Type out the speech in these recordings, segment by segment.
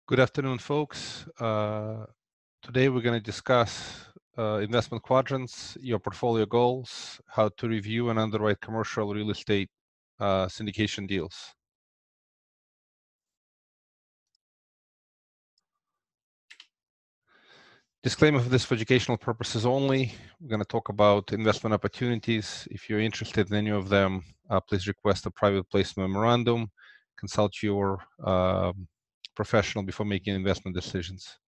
Good afternoon, folks. Today we're going to discuss investment quadrants, your portfolio goals, how to review and underwrite commercial real estate syndication deals. Disclaimer for this for educational purposes only. We're going to talk about investment opportunities. If you're interested in any of them, please request a private placement memorandum. Consult your professional before making investment decisions.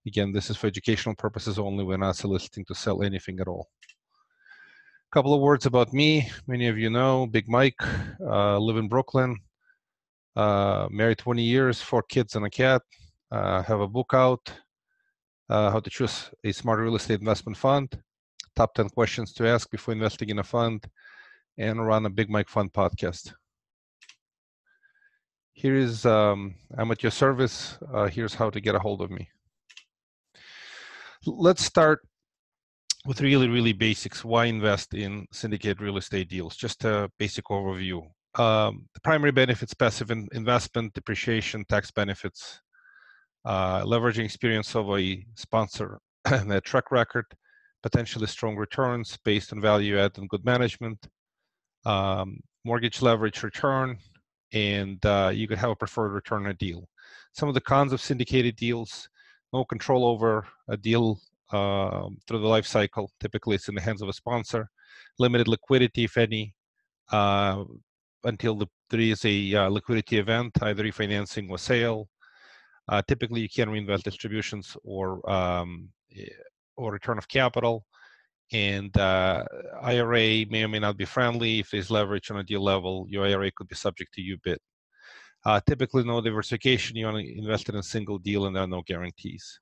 Again, this is for educational purposes only. We're not soliciting to sell anything at all. A couple of words about me. Many of you know, Big Mike, live in Brooklyn, married 20 years, 4 kids and a cat, have a book out, how to choose a smart real estate investment fund, top 10 questions to ask before investing in a fund, and run a Big Mike Fund podcast. Here is, I'm at your service. Here's how to get a hold of me. Let's start with really basics. Why invest in syndicated real estate deals? Just a basic overview. The primary benefits: passive investment, depreciation, tax benefits, leveraging experience of a sponsor and their track record, potentially strong returns based on value add and good management, mortgage leverage return, and you could have a preferred return on a deal. Some of the cons of syndicated deals: no control over a deal through the life cycle. Typically, it's in the hands of a sponsor. Limited liquidity, if any, until there is a liquidity event, either refinancing or sale. Typically, you can reinvest distributions or return of capital. And IRA may or may not be friendly. If there's leverage on a deal level, your IRA could be subject to U-bit. Typically, no diversification. You only invested in a single deal, and there are no guarantees.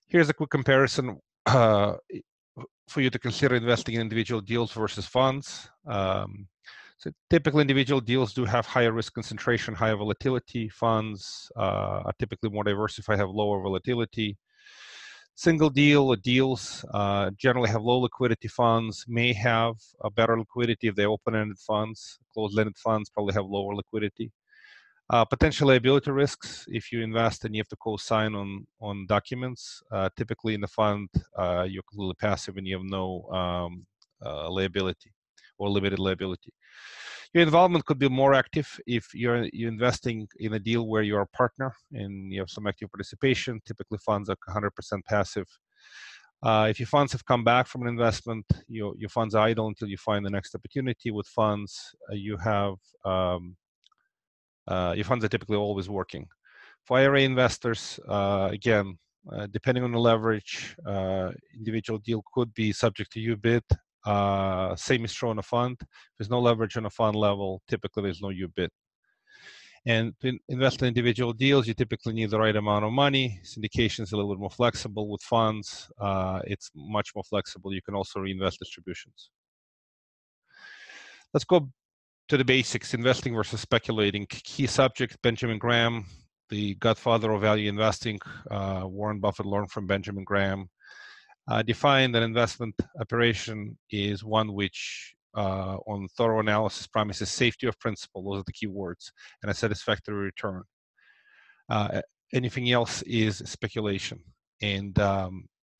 Here's a quick comparison for you to consider investing in individual deals versus funds. So typically, individual deals do have higher risk concentration, higher volatility. Funds are typically more diversified, have lower volatility. Single deal or deals generally have low liquidity. Funds may have a better liquidity if they're open-ended funds. Closed-ended funds probably have lower liquidity. Potential liability risks: if you invest and you have to co-sign on documents, typically in the fund, you're completely passive and you have no liability or limited liability. Your involvement could be more active if you're investing in a deal where you're a partner and you have some active participation. Typically, funds are 100% passive. If your funds have come back from an investment, your funds are idle until you find the next opportunity. With funds, you have your funds are typically always working. For IRA investors, again, depending on the leverage, individual deal could be subject to U-bit. Same is true on a fund. If there's no leverage on a fund level, typically there's no U-bit. And to invest in individual deals, you typically need the right amount of money. Syndication is a little bit more flexible. With funds, it's much more flexible. You can also reinvest distributions. Let's go to the basics: investing versus speculating. Key subject: Benjamin Graham, the godfather of value investing. Warren Buffett learned from Benjamin Graham. Defined an investment operation is one which, on thorough analysis, promises safety of principal. Those are the key words, and a satisfactory return. Anything else is speculation, and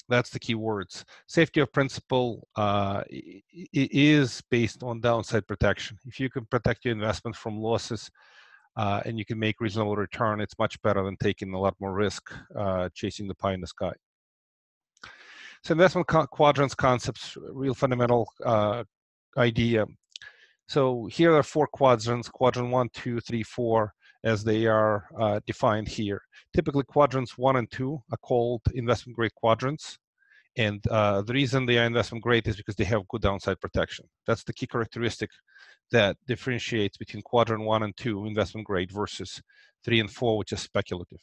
that's the key words. Safety of principal is based on downside protection. If you can protect your investment from losses and you can make reasonable return, it's much better than taking a lot more risk chasing the pie in the sky. So investment quadrants concepts, real fundamental idea. So here are 4 quadrants: quadrant 1, 2, 3, 4, as they are defined here. Typically, quadrants 1 and 2 are called investment grade quadrants. And the reason they are investment grade is because they have good downside protection. That's the key characteristic that differentiates between quadrant 1 and 2, investment grade, versus 3 and 4, which is speculative.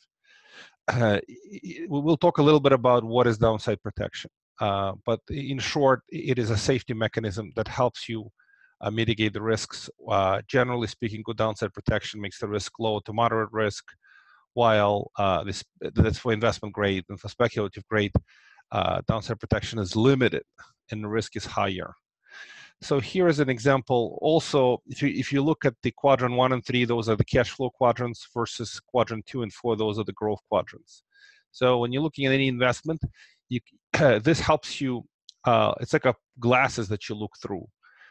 We'll talk a little bit about what is downside protection. But in short, it is a safety mechanism that helps you mitigate the risks. Generally speaking, good downside protection makes the risk low to moderate risk, while that's for investment grade. And for speculative grade, downside protection is limited and the risk is higher. So here is an example. Also, if you look at the quadrant 1 and 3, those are the cash flow quadrants, versus quadrant 2 and 4, those are the growth quadrants. So when you're looking at any investment, you, this helps you. It's like a glasses that you look through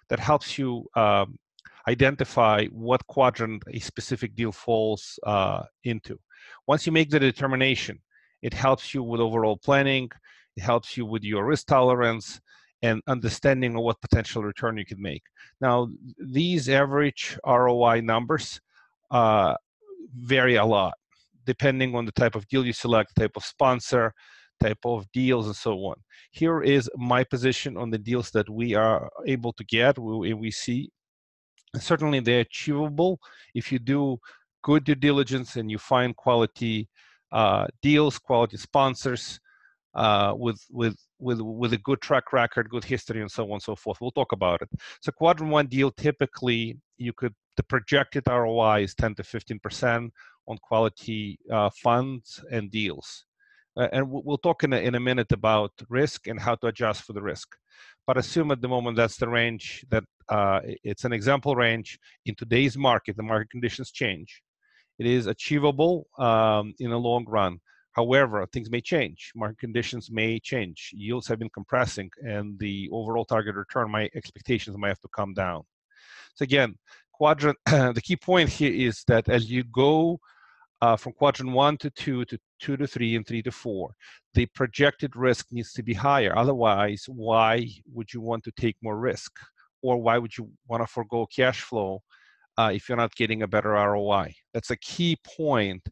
that helps you identify what quadrant a specific deal falls into. Once you make the determination, it helps you with overall planning. It helps you with your risk tolerance and understanding of what potential return you can make. Now, these average ROI numbers vary a lot, depending on the type of deal you select, type of sponsor, type of deals, and so on. Here is my position on the deals that we are able to get, we see. Certainly, they're achievable if you do good due diligence and you find quality deals, quality sponsors, with a good track record, good history, and so on and so forth. We'll talk about it. So quadrant 1 deal, typically the projected ROI is 10 to 15% on quality funds and deals. And we'll talk in a minute about risk and how to adjust for the risk. But assume at the moment that's the range, that it's an example range. In today's market, the market conditions change. It is achievable in the long run. However, things may change. Market conditions may change. Yields have been compressing, and the overall target return, my expectations might have to come down. So again, quadrant. The key point here is that as you go from quadrant 1 to 2 to 2 to 3 and 3 to 4, the projected risk needs to be higher. Otherwise, why would you want to take more risk? Or why would you want to forego cash flow if you're not getting a better ROI? That's a key point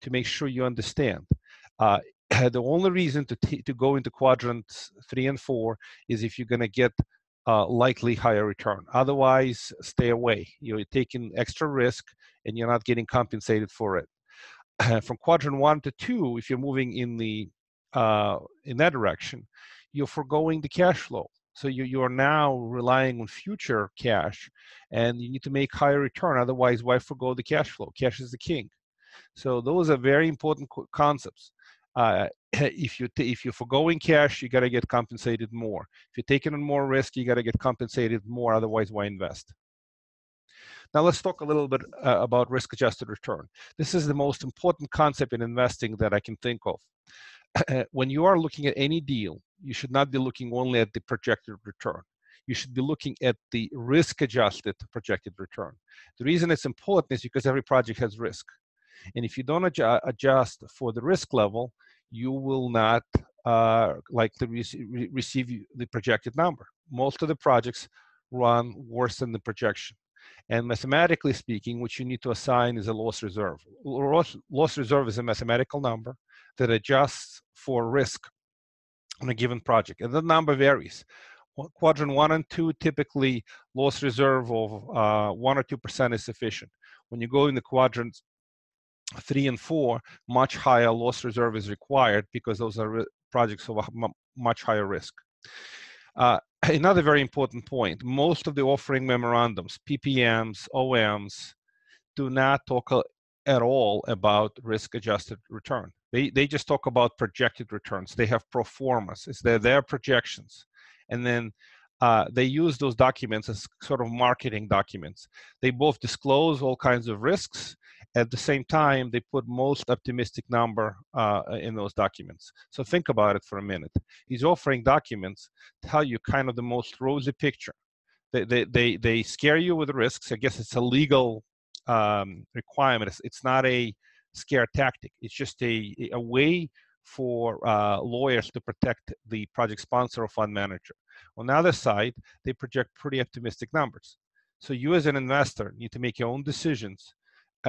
to make sure you understand. The only reason to go into quadrants 3 and 4 is if you're going to get likely higher return. Otherwise, stay away. You're taking extra risk and you're not getting compensated for it. From quadrant 1 to 2, if you're moving in that direction, you're foregoing the cash flow. So you are now relying on future cash, and you need to make higher return. Otherwise, why forego the cash flow? Cash is the king. So those are very important concepts. If you're foregoing cash, you got to get compensated more. If you're taking on more risk, you got to get compensated more. Otherwise, why invest? Now let's talk a little bit about risk-adjusted return. This is the most important concept in investing that I can think of. When you are looking at any deal, you should not be looking only at the projected return. You should be looking at the risk-adjusted projected return. The reason it's important is because every project has risk. And if you don't adjust for the risk level, you will not likely receive the projected number. Most of the projects run worse than the projection. And mathematically speaking, what you need to assign is a loss reserve. Loss reserve is a mathematical number that adjusts for risk on a given project. And the number varies. Quadrant 1 and 2, typically loss reserve of 1 or 2% is sufficient. When you go in the quadrants 3 and 4, much higher loss reserve is required because those are projects of much higher risk. Another very important point, most of the offering memorandums, PPMs, OMs, do not talk at all about risk-adjusted return. They just talk about projected returns. They have pro formas. It's their projections. And then they use those documents as sort of marketing documents. They both disclose all kinds of risks. At the same time, they put most optimistic number in those documents. So think about it for a minute. These offering documents tell you kind of the most rosy picture. They scare you with risks. I guess it's a legal requirement. It's not a scare tactic. It's just a way for lawyers to protect the project sponsor or fund manager. On the other side, they project pretty optimistic numbers. So you as an investor need to make your own decisions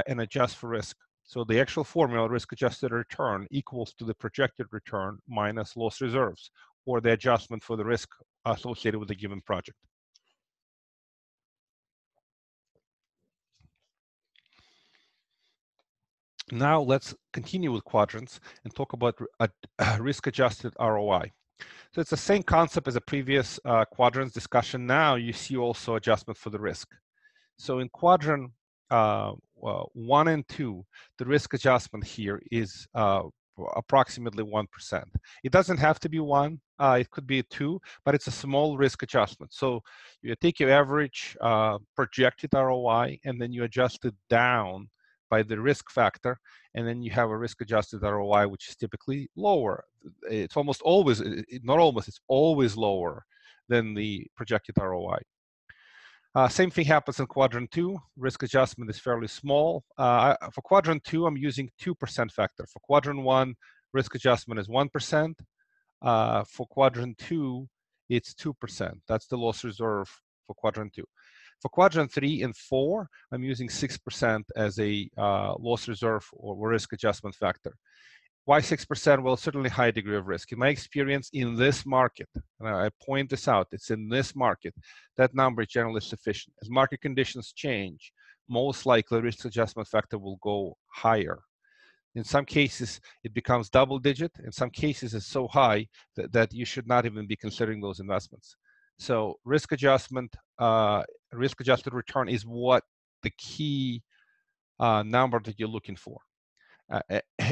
and adjust for risk. So the actual formula, risk-adjusted return, equals to the projected return minus loss reserves, or the adjustment for the risk associated with a given project. Now let's continue with quadrants and talk about risk-adjusted ROI. So it's the same concept as a previous quadrants discussion. Now you see also adjustment for the risk. So in quadrant 1 and 2, the risk adjustment here is approximately 1%. It doesn't have to be 1, it could be 2, but it's a small risk adjustment. So you take your average projected ROI, and then you adjust it down by the risk factor, and then you have a risk adjusted ROI, which is typically lower. It's almost always, not almost, it's always lower than the projected ROI. Same thing happens in Quadrant 2. Risk adjustment is fairly small. For Quadrant 2, I'm using 2% factor. For Quadrant 1, risk adjustment is 1%. For Quadrant 2, it's 2%. That's the loss reserve for Quadrant 2. For Quadrant 3 and 4, I'm using 6% as a loss reserve or risk adjustment factor. Why 6%? Well, certainly high degree of risk. In my experience in this market, and I point this out, it's in this market, that number is generally sufficient. As market conditions change, most likely risk adjustment factor will go higher. In some cases, it becomes double digit. In some cases, it's so high that you should not even be considering those investments. So risk adjustment, risk-adjusted return is what the key number that you're looking for.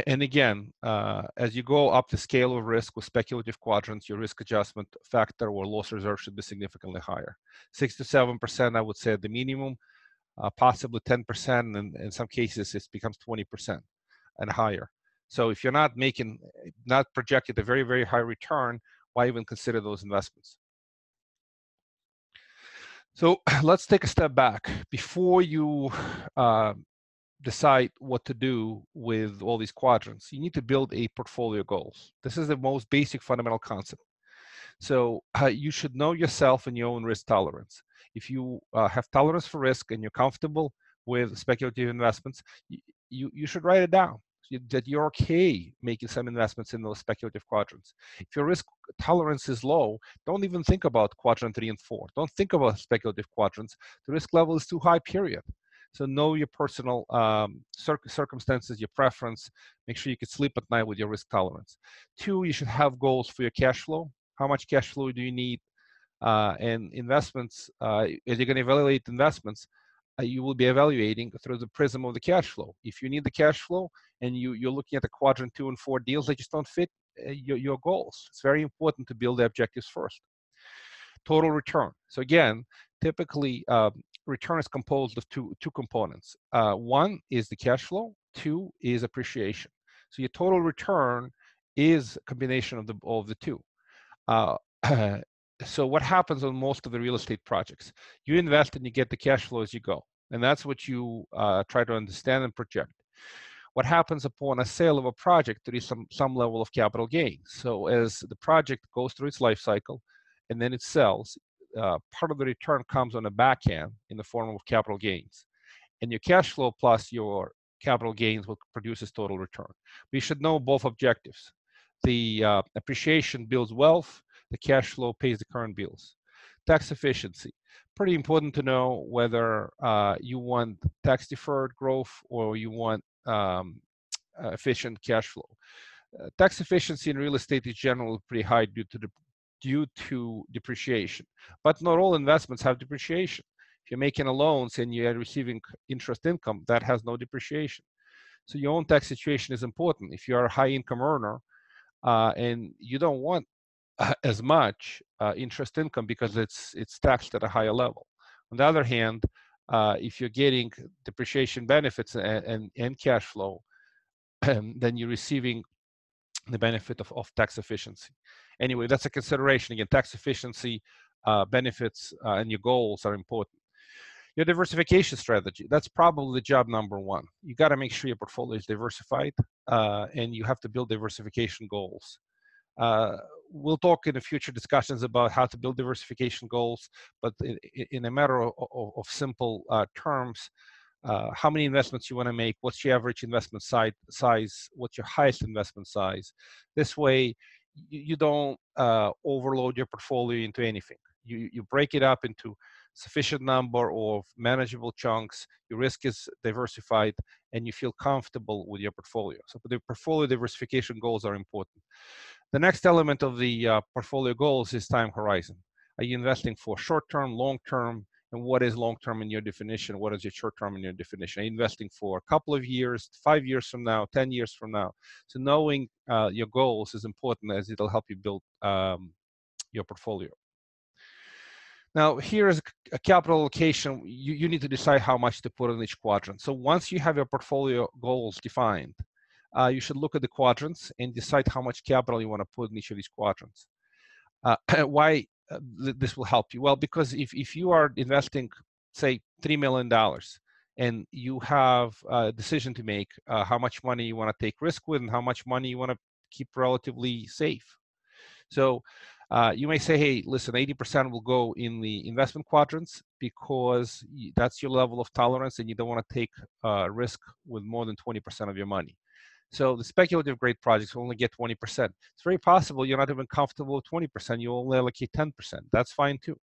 And again, as you go up the scale of risk with speculative quadrants, your risk adjustment factor or loss reserve should be significantly higher. 6 to 7%, I would say, at the minimum, possibly 10%, and in some cases, it becomes 20% and higher. So if you're not projected a very, very high return, why even consider those investments? So let's take a step back. Before you decide what to do with all these quadrants, you need to build a portfolio goals. This is the most basic fundamental concept. So you should know yourself and your own risk tolerance. If you have tolerance for risk and you're comfortable with speculative investments, you should write it down that you're okay making some investments in those speculative quadrants. If your risk tolerance is low, don't even think about quadrant 3 and 4. Don't think about speculative quadrants. The risk level is too high, period. So know your personal circumstances, your preference. Make sure you can sleep at night with your risk tolerance. 2, you should have goals for your cash flow. How much cash flow do you need? And investments, as you're going to evaluate investments, you will be evaluating through the prism of the cash flow. If you need the cash flow and you're looking at the quadrant 2 and 4 deals that just don't fit your goals, it's very important to build the objectives first. Total return. So again, typically return is composed of two components. 1 is the cash flow, 2 is appreciation. So your total return is a combination of the two. So what happens on most of the real estate projects? You invest and you get the cash flow as you go. And that's what you try to understand and project. What happens upon a sale of a project, there is some level of capital gain. So as the project goes through its life cycle and then it sells, part of the return comes on the back end in the form of capital gains. And your cash flow plus your capital gains will produce total return. We should know both objectives. The appreciation builds wealth. The cash flow pays the current bills. Tax efficiency. Pretty important to know whether you want tax-deferred growth or you want efficient cash flow. Tax efficiency in real estate is generally pretty high due to depreciation. But not all investments have depreciation. If you're making a loan and you're receiving interest income, that has no depreciation. So your own tax situation is important. If you are a high income earner and you don't want as much interest income because it's taxed at a higher level. On the other hand, if you're getting depreciation benefits and cash flow, then you're receiving the benefit of tax efficiency. Anyway, that's a consideration. Again, tax efficiency, benefits, and your goals are important. Your diversification strategy, that's probably job number 1. You got to make sure your portfolio is diversified, and you have to build diversification goals. We'll talk in the future discussions about how to build diversification goals, but in a matter of simple terms, how many investments you want to make, what's your average investment size, what's your highest investment size. This way, you don't overload your portfolio into anything. You break it up into sufficient number of manageable chunks, your risk is diversified, and you feel comfortable with your portfolio. So the portfolio diversification goals are important. The next element of the portfolio goals is time horizon. Are you investing for short-term, long-term, and what is long-term in your definition, what is your short-term in your definition. Are you investing for a couple of years, 5 years from now, 10 years from now? So knowing your goals is important, as it'll help you build your portfolio. Now, here's a capital allocation. You need to decide how much to put in each quadrant. So once you have your portfolio goals defined, you should look at the quadrants and decide how much capital you want to put in each of these quadrants. Why this will help you? Well, because if you are investing, say, $3 million, and you have a decision to make how much money you want to take risk with and how much money you want to keep relatively safe. So you may say, hey, listen, 80% will go in the investment quadrants because that's your level of tolerance and you don't want to take risk with more than 20% of your money. So the speculative grade projects will only get 20%. It's very possible you're not even comfortable with 20%. You only allocate 10%. That's fine too.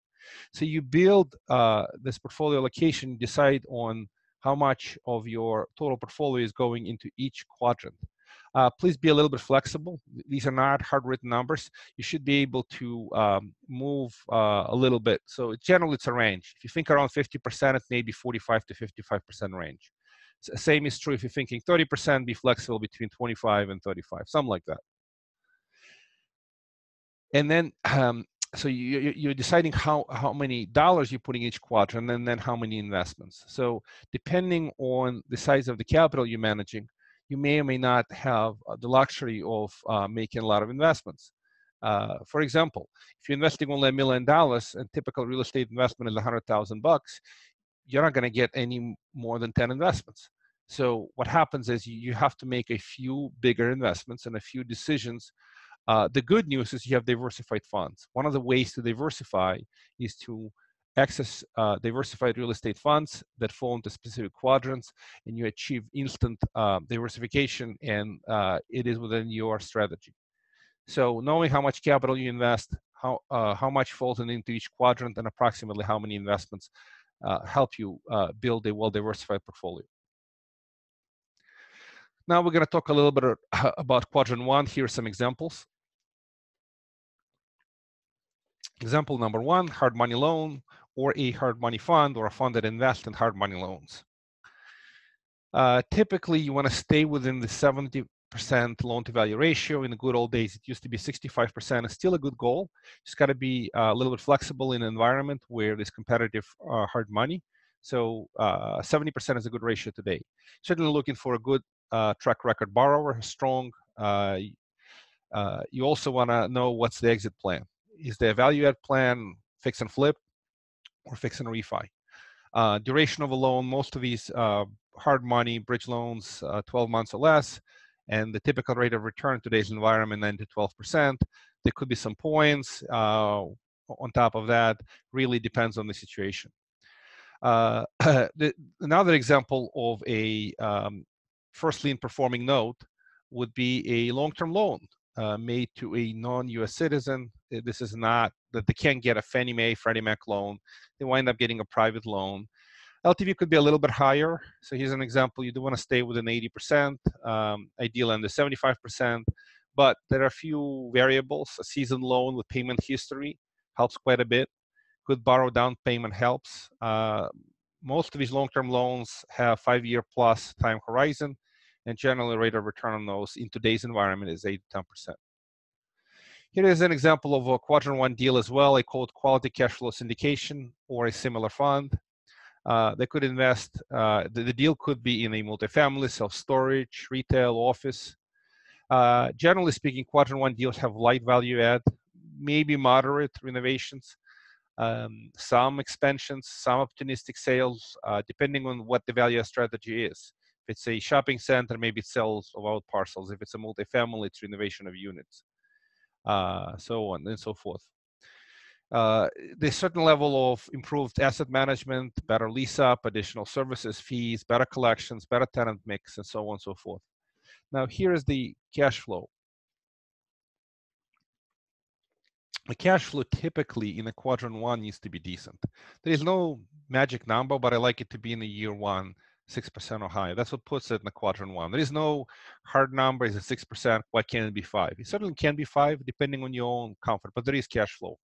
So you build this portfolio allocation, decide on how much of your total portfolio is going into each quadrant. Please be a little bit flexible. These are not hard-written numbers. You should be able to move a little bit. So generally, it's a range. If you think around 50%, it may be 45 to 55% range. Same is true if you're thinking 30%, be flexible between 25 and 35, something like that. And then, so you're deciding how many dollars you're putting in each quadrant and then how many investments. So depending on the size of the capital you're managing, you may or may not have the luxury of making a lot of investments. For example, if you're investing only $1 million and typical real estate investment is $100,000, you're not going to get any more than 10 investments. So what happens is you have to make a few bigger investments and a few decisions. The good news is you have diversified funds. One of the ways to diversify is to access diversified real estate funds that fall into specific quadrants, and you achieve instant diversification, and it is within your strategy. So knowing how much capital you invest, how much falls into each quadrant, and approximately how many investments help you build a well-diversified portfolio. Now we're going to talk a little bit about quadrant one. Here are some examples. Example number one, hard money loan, or a hard money fund, or a fund that invests in hard money loans. Typically, you want to stay within the 70% loan-to-value ratio. In the good old days, it used to be 65%. It's still a good goal. Just got to be a little bit flexible in an environment where there's competitive hard money. So 70% is a good ratio today. Certainly looking for a good track record borrower, strong. You also want to know what's the exit plan. Is there a value add plan, fix and flip, or fix and refi? Duration of a loan, most of these hard money bridge loans, 12 months or less, and the typical rate of return in today's environment, 9 to 12%. There could be some points on top of that. Really depends on the situation. Another example of a first lien performing note would be a long-term loan made to a non-U.S. citizen. This is not that they can't get a Fannie Mae, Freddie Mac loan. They wind up getting a private loan. LTV could be a little bit higher. So here's an example. You do want to stay within 80%, ideal under 75%, but there are a few variables. A seasoned loan with payment history helps quite a bit. Good borrow down payment helps. Most of these long-term loans have 5-year plus time horizon, and generally rate of return on those in today's environment is 8 to 10%. Here is an example of a quadrant one deal as well. I call it quality cash flow syndication or a similar fund. They could invest, the deal could be in a multifamily, self-storage, retail, office. Generally speaking, quadrant one deals have light value add, maybe moderate renovations, some expansions, some opportunistic sales, depending on what the value add strategy is. If it's a shopping center, maybe it sells of out parcels. If it's a multifamily, it's renovation of units, so on and so forth. There's certain level of improved asset management, better lease up, additional services, fees, better collections, better tenant mix, and so on and so forth. Now, here is the cash flow. The cash flow typically in a quadrant one needs to be decent. There is no magic number, but I like it to be in the year one, 6% or higher. That's what puts it in the quadrant one. There is no hard number. Is it 6%? Why can't it be 5? It certainly can be 5, depending on your own comfort, but there is cash flow.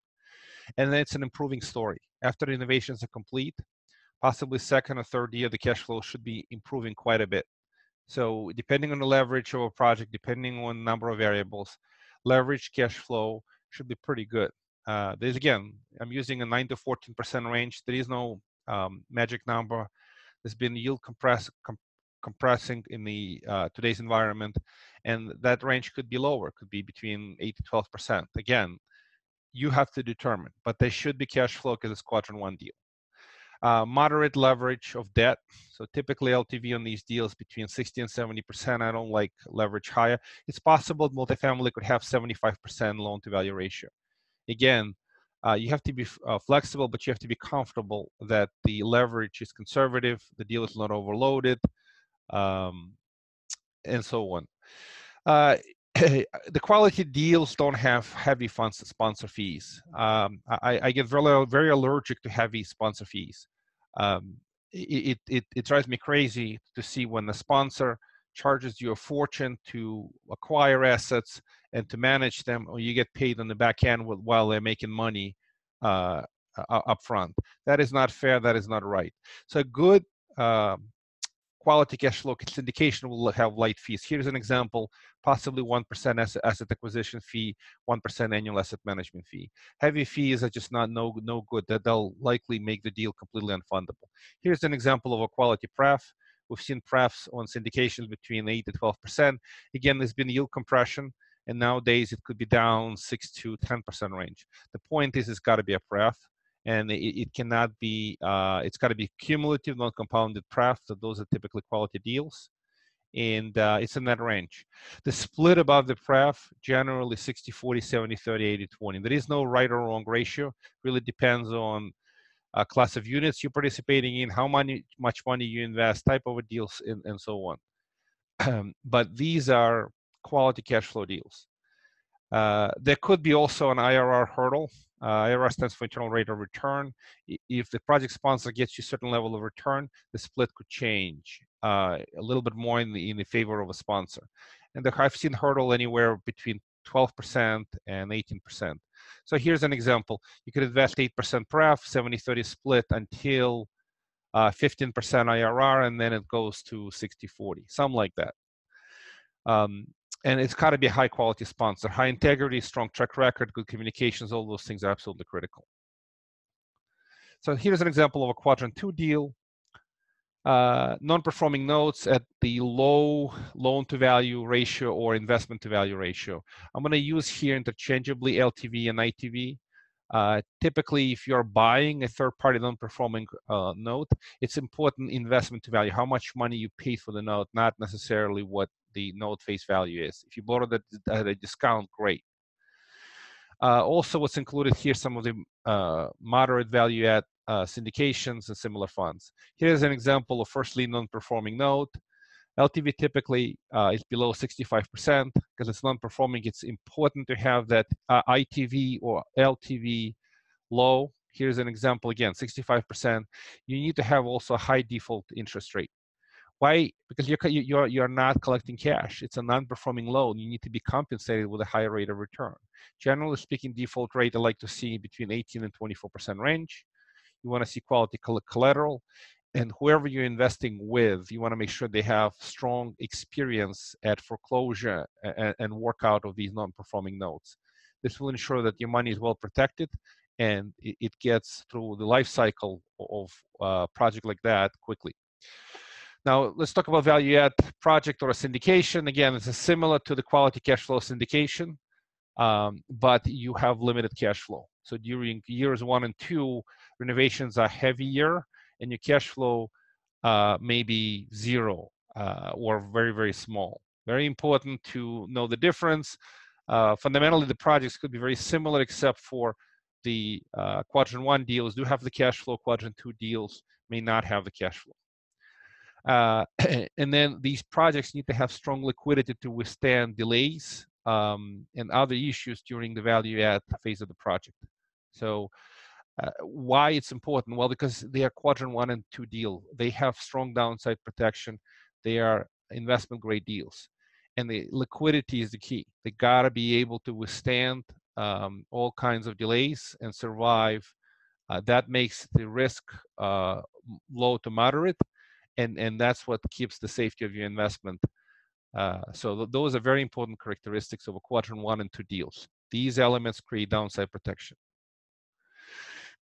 And then it's an improving story. After the renovations are complete, possibly second or third year, the cash flow should be improving quite a bit. So depending on the leverage of a project, depending on the number of variables, leverage cash flow should be pretty good. There's again, I'm using a 9 to 14% range. There is no magic number. There's been yield compressing in the today's environment, and that range could be lower, could be between 8 to 12%. Again, you have to determine, but there should be cash flow because it's quadrant one deal. Moderate leverage of debt. So typically LTV on these deals between 60 and 70%. I don't like leverage higher. It's possible multifamily could have 75% loan to value ratio. Again, you have to be flexible, but you have to be comfortable that the leverage is conservative, the deal is not overloaded, and so on. The quality deals don't have heavy sponsor fees. I get very allergic to heavy sponsor fees. It drives me crazy to see when the sponsor charges you a fortune to acquire assets and to manage them, or you get paid on the back end while they're making money up front. That is not fair. That is not right. So a good quality cash flow syndication will have light fees. Here's an example, possibly 1% asset acquisition fee, 1% annual asset management fee. Heavy fees are just no good. That they'll likely make the deal completely unfundable. Here's an example of a quality pref. We've seen prefs on syndications between 8 to 12%. Again, there's been yield compression, and nowadays it could be down 6 to 10% range. The point is, it's got to be a pref. And it cannot be, it's got to be cumulative, non-compounded pref. So those are typically quality deals. And it's in that range. The split above the pref, generally 60-40, 70-30, 80-20. There is no right or wrong ratio. Really depends on class of units you're participating in, how much money you invest, type of deals, and so on. But these are quality cash flow deals. There could be also an IRR hurdle. IRR stands for internal rate of return. If the project sponsor gets you a certain level of return, the split could change a little bit more in the favor of a sponsor. And I've seen hurdle anywhere between 12% and 18%. So here's an example. You could invest 8% pref, 70-30 split until 15% IRR, and then it goes to 60-40, something like that. And it's got to be a high quality sponsor, high integrity, strong track record, good communications, all those things are absolutely critical. So here's an example of a quadrant 2 deal. Non-performing notes at the low loan to value ratio or investment to value ratio. I'm going to use here interchangeably LTV and ITV. Typically, if you're buying a third-party non-performing note, it's important investment to value, how much money you paid for the note, not necessarily what the note face value is. If you bought it at a discount, great. Also, what's included here, some of the moderate value add syndications and similar funds. Here's an example of first lien non-performing note. LTV typically is below 65% because it's non-performing. It's important to have that ITV or LTV low. Here's an example again, 65%. You need to have also a high default interest rate. Why? Because you're not collecting cash. It's a non-performing loan. You need to be compensated with a higher rate of return. Generally speaking, default rate I like to see between 18 and 24% range. You want to see quality collateral, and whoever you're investing with, you want to make sure they have strong experience at foreclosure and workout of these non-performing notes. This will ensure that your money is well protected and it gets through the life cycle of a project like that quickly. Now, let's talk about value add project or a syndication. Again, it's similar to the quality cash flow syndication, but you have limited cash flow. So during years 1 and 2, renovations are heavier and your cash flow may be 0 or very, very small. Very important to know the difference. Fundamentally, the projects could be very similar except for the quadrant 1 deals do have the cash flow, quadrant 2 deals may not have the cash flow. And then these projects need to have strong liquidity to withstand delays and other issues during the value add phase of the project. So why it's important? Well, because they are quadrant 1 and 2 deal. They have strong downside protection. They are investment grade deals. And the liquidity is the key. They gotta be able to withstand all kinds of delays and survive. That makes the risk low to moderate, and that's what keeps the safety of your investment. So those are very important characteristics of a quadrant 1 and 2 deals. These elements create downside protection.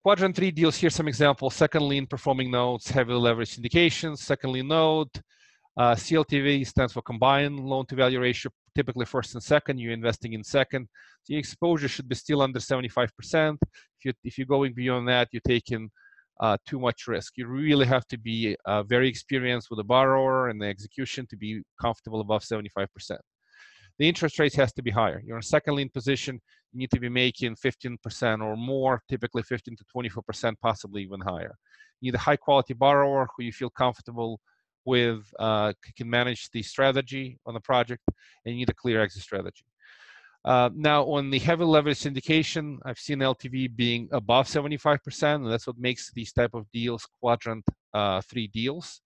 Quadrant 3 deals, here's some examples. Second lien performing notes, heavily leveraged syndications. Second lien note, CLTV stands for combined loan to value ratio, typically first and second. You're investing in second. The exposure should be still under 75%. If you're going beyond that, you're taking too much risk. You really have to be very experienced with the borrower and the execution to be comfortable above 75%. The interest rate has to be higher. You're in a second lien position, you need to be making 15% or more, typically 15 to 24%, possibly even higher. You need a high quality borrower who you feel comfortable with, can manage the strategy on the project, and you need a clear exit strategy. Now, on the heavy leverage syndication, I've seen LTV being above 75%, and that's what makes these type of deals quadrant 3 deals.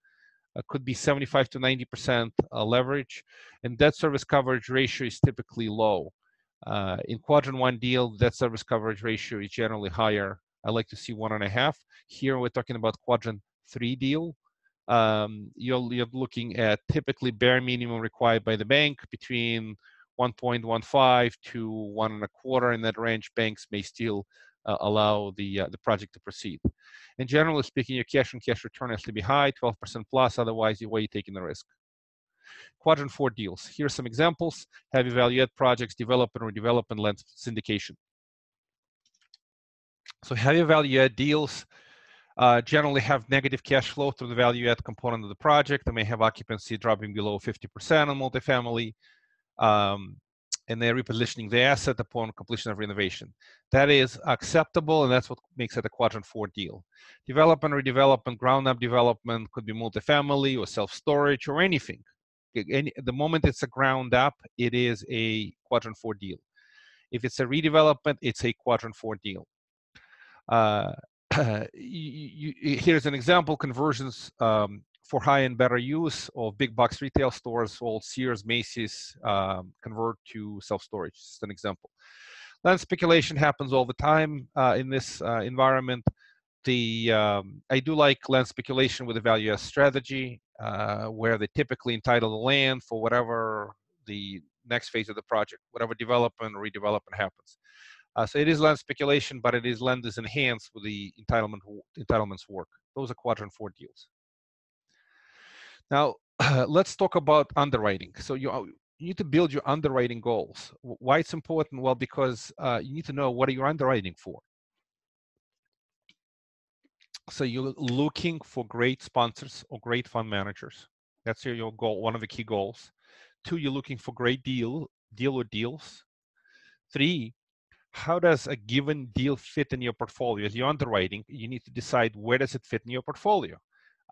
Could be 75 to 90% leverage, and debt service coverage ratio is typically low. In quadrant 1 deal, debt service coverage ratio is generally higher. I like to see 1.5. Here we're talking about quadrant 3 deal. You're looking at typically bare minimum required by the bank between 1.15 to 1.25. In that range, banks may still allow the project to proceed. And generally speaking, your cash on cash return has to be high, 12% plus, otherwise why are you taking the risk? Quadrant 4 deals. Here are some examples. Heavy value add projects, development or development led syndication. So heavy value add deals generally have negative cash flow through the value add component of the project. They may have occupancy dropping below 50% on multifamily. And they're repositioning the asset upon completion of renovation. That is acceptable, and that's what makes it a quadrant 4 deal. Development or redevelopment, ground-up development could be multifamily or self-storage or anything. The moment it's a ground-up, it is a quadrant 4 deal. If it's a redevelopment, it's a quadrant 4 deal. Here's an example: conversions for high and better use of big box retail stores, old Sears, Macy's, convert to self-storage. Just an example. Land speculation happens all the time in this environment. I do like land speculation with a value add strategy, where they typically entitle the land for whatever the next phase of the project, whatever development or redevelopment happens. So it is land speculation, but it is land is enhanced with the entitlements work. Those are quadrant 4 deals. Now, let's talk about underwriting. So you need to build your underwriting goals. Why it's important? Well, because you need to know what are you underwriting for. So you're looking for great sponsors or great fund managers. That's your goal, one of the key goals. 2, you're looking for great deal or deals. 3, how does a given deal fit in your portfolio? As you're underwriting, you need to decide where does it fit in your portfolio.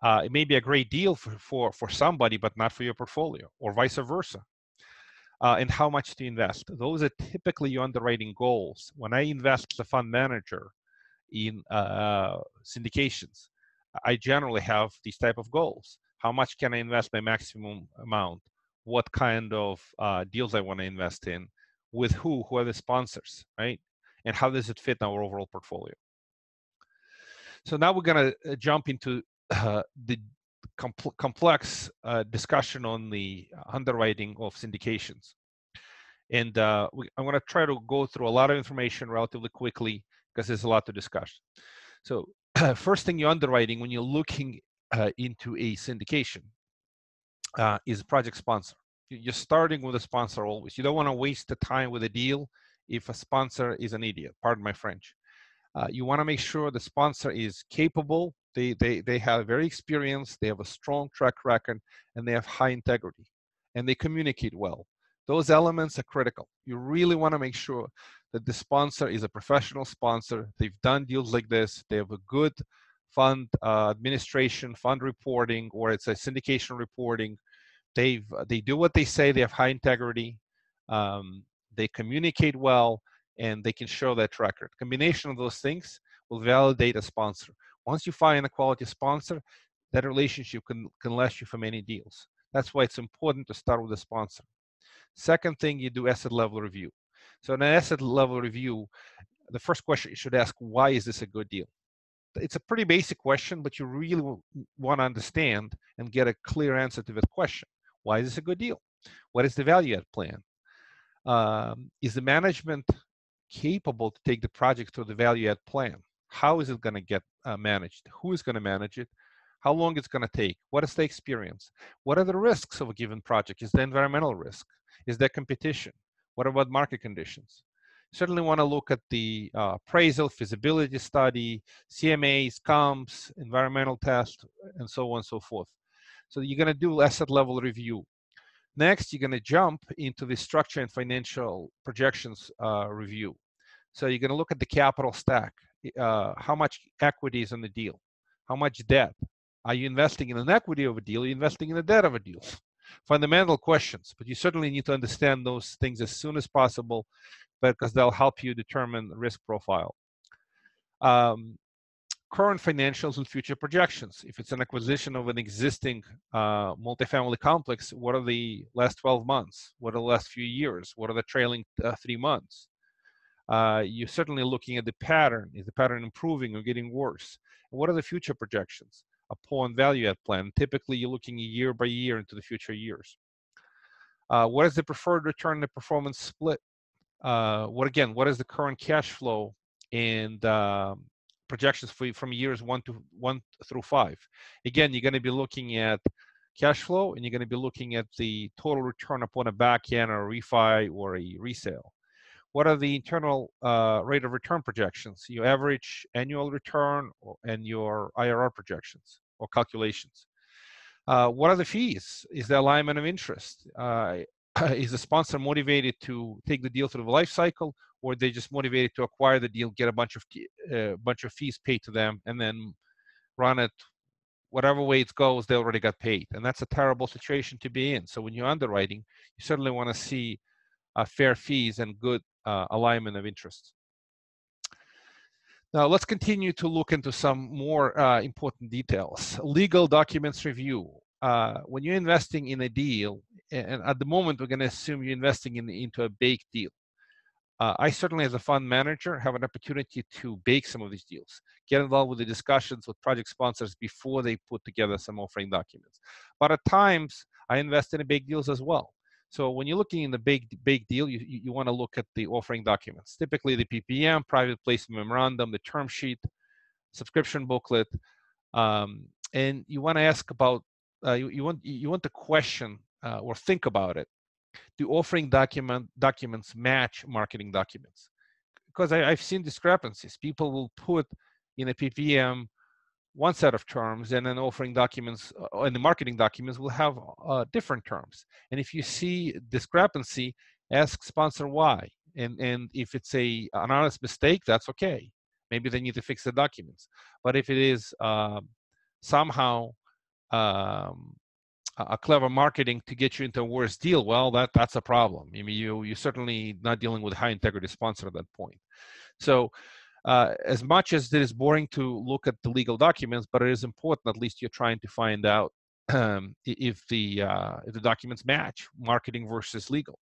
It may be a great deal for somebody, but not for your portfolio, or vice versa. And how much to invest. Those are typically your underwriting goals. When I invest as a fund manager in syndications, I generally have these type of goals. How much can I invest my maximum amount? What kind of deals I want to invest in? With who are the sponsors, right? And how does it fit in our overall portfolio? So now we're going to jump into the complex discussion on the underwriting of syndications. And I'm going to try to go through a lot of information relatively quickly because there's a lot to discuss. So first thing you're underwriting when you're looking into a syndication is a project sponsor. You're starting with a sponsor always. You don't want to waste the time with a deal if a sponsor is an idiot, pardon my French. You want to make sure the sponsor is capable, they have very experienced, they have a strong track record, and they have high integrity, and they communicate well. Those elements are critical. You really want to make sure that the sponsor is a professional sponsor. They've done deals like this. They have a good fund administration, fund reporting, or it's a syndication reporting. They do what they say. They have high integrity. They communicate well, and they can show that record. Combination of those things will validate a sponsor. Once you find a quality sponsor, that relationship can last you for many deals. That's why it's important to start with a sponsor. Second thing, you do asset level review. So in an asset level review, the first question you should ask, why is this a good deal? It's a pretty basic question, but you really want to understand and get a clear answer to that question. Why is this a good deal? What is the value add plan? Is the management capable to take the project through the value add plan? How is it going to get managed? Who is going to manage it? How long it's going to take? What is the experience? What are the risks of a given project? Is there environmental risk? Is there competition? What about market conditions? Certainly want to look at the appraisal, feasibility study, CMAs, comps, environmental test, and so on and so forth. So you're going to do asset level review. Next, you're going to jump into the structure and financial projections review. So you're going to look at the capital stack. How much equity is in the deal? How much debt? Are you investing in an equity of a deal? Are you investing in the debt of a deal? Fundamental questions, but you certainly need to understand those things as soon as possible because they'll help you determine the risk profile. Current financials and future projections. If it's an acquisition of an existing multifamily complex, what are the last 12 months? What are the last few years? What are the trailing 3 months? You're certainly looking at the pattern. Is the pattern improving or getting worse? And what are the future projections upon value add plan? Typically, you're looking year by year into the future years. What is the preferred return and the performance split? What is the current cash flow and projections from years 1 through 5? Again, you're going to be looking at cash flow, and you're going to be looking at the total return upon a back end or a refi or a resale. What are the internal rate of return projections, your average annual return and your IRR projections or calculations? What are the fees? Is there alignment of interest? Is the sponsor motivated to take the deal through the life cycle, or are they just motivated to acquire the deal, get a bunch of fees paid to them, and then run it whatever way it goes? They already got paid, and that's a terrible situation to be in. So when you're underwriting, you certainly want to see fair fees and good alignment of interests. Now let's continue to look into some more important details. Legal documents review. When you're investing in a deal, and at the moment we're going to assume you're investing into a baked deal. I certainly, as a fund manager, have an opportunity to bake some of these deals, get involved with the discussions with project sponsors before they put together some offering documents. But at times, I invest in baked deals as well. So when you're looking in the big deal, you want to look at the offering documents, typically the PPM, private placement memorandum, the term sheet, subscription booklet, and you want to ask about, you want to question or think about it. Do offering documents match marketing documents? Because I've seen discrepancies. People will put in a PPM one set of terms, and then offering documents and the marketing documents will have different terms. And if you see discrepancy, ask sponsor why. And if it's an honest mistake, that's okay. Maybe they need to fix the documents. But if it is somehow a clever marketing to get you into a worse deal, well, that's a problem. I mean, you're certainly not dealing with a high integrity sponsor at that point. So as much as it is boring to look at the legal documents, but it is important, at least you're trying to find out if the documents match marketing versus legal.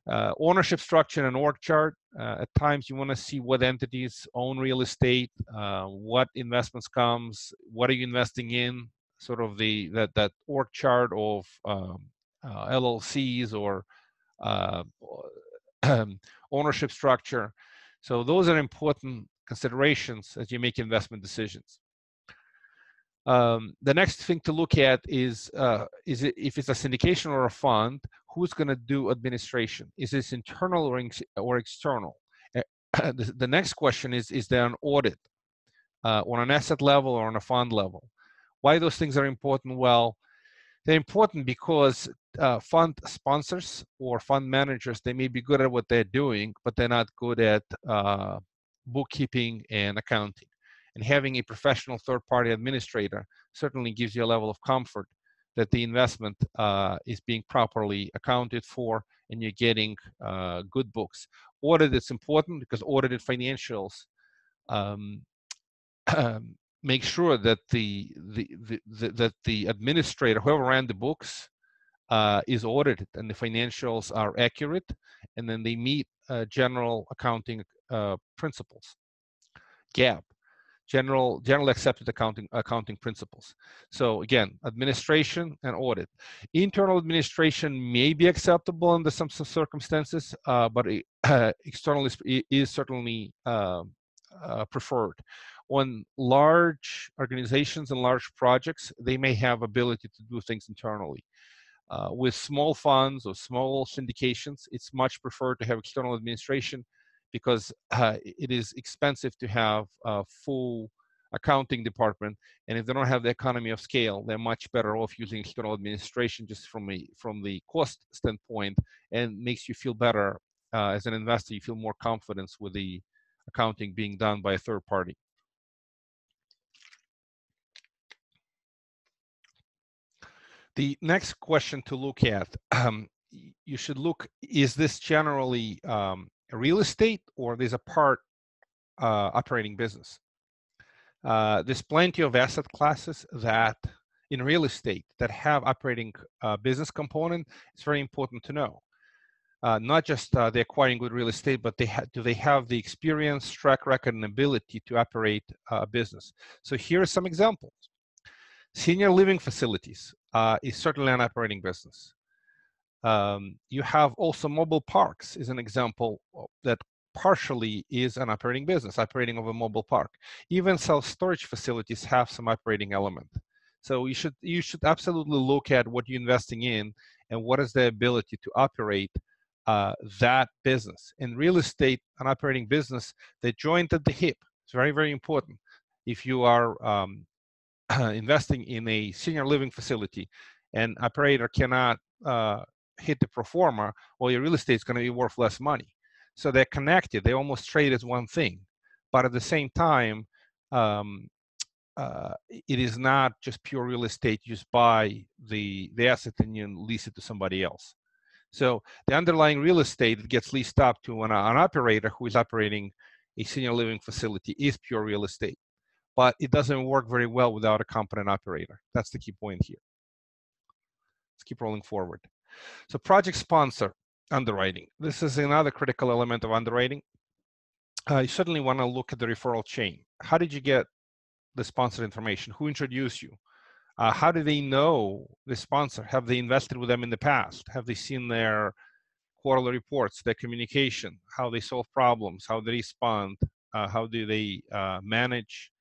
Ownership structure and org chart. At times you want to see what entities own real estate, what investments comes, what are you investing in, sort of that org chart of LLCs or ownership structure. So those are important considerations as you make investment decisions. The next thing to look at is if it's a syndication or a fund, who's going to do administration? Is this internal or external? The next question is there an audit on an asset level or on a fund level? Why those things are important? Well, they're important because fund sponsors or fund managers, they may be good at what they're doing, but they're not good at bookkeeping and accounting. And having a professional third-party administrator certainly gives you a level of comfort that the investment is being properly accounted for and you're getting good books. Audit is important because audited financials make sure that the administrator, whoever ran the books, is audited and the financials are accurate, and then they meet general accounting principles, GAAP. General accepted accounting principles. So again, administration and audit. Internal administration may be acceptable under some circumstances, but external is certainly preferred. On large organizations and large projects, they may have ability to do things internally. With small funds or small syndications, it's much preferred to have external administration because it is expensive to have a full accounting department. And if they don't have the economy of scale, they're much better off using external administration just from the cost standpoint, and makes you feel better as an investor. You feel more confidence with the accounting being done by a third party. The next question to look at, you should look, is this generally real estate, or there's a part operating business? There's plenty of asset classes that in real estate that have operating business component. It's very important to know. Not just they're acquiring good real estate, but do they have the experience, track record, and ability to operate a business? So here are some examples. Senior living facilities is certainly an operating business. You have also mobile parks is an example that partially is an operating business, operating of a mobile park. Even self-storage facilities have some operating element. So you should absolutely look at what you're investing in and what is the ability to operate that business. In real estate, an operating business, they're joined at the hip. It's very, very important. If you are investing in a senior living facility, and operator cannot hit the pro forma, well, your real estate is going to be worth less money. So they're connected. They almost trade as one thing. But at the same time, it is not just pure real estate. You just buy the asset and you lease it to somebody else. So the underlying real estate that gets leased up to an operator who is operating a senior living facility is pure real estate. But it doesn't work very well without a competent operator. That's the key point here. Let's keep rolling forward. So project sponsor underwriting. This is another critical element of underwriting. You certainly want to look at the referral chain. How did you get the sponsor information? Who introduced you? How do they know the sponsor? Have they invested with them in the past? Have they seen their quarterly reports, their communication, how they solve problems, how they respond, how do they manage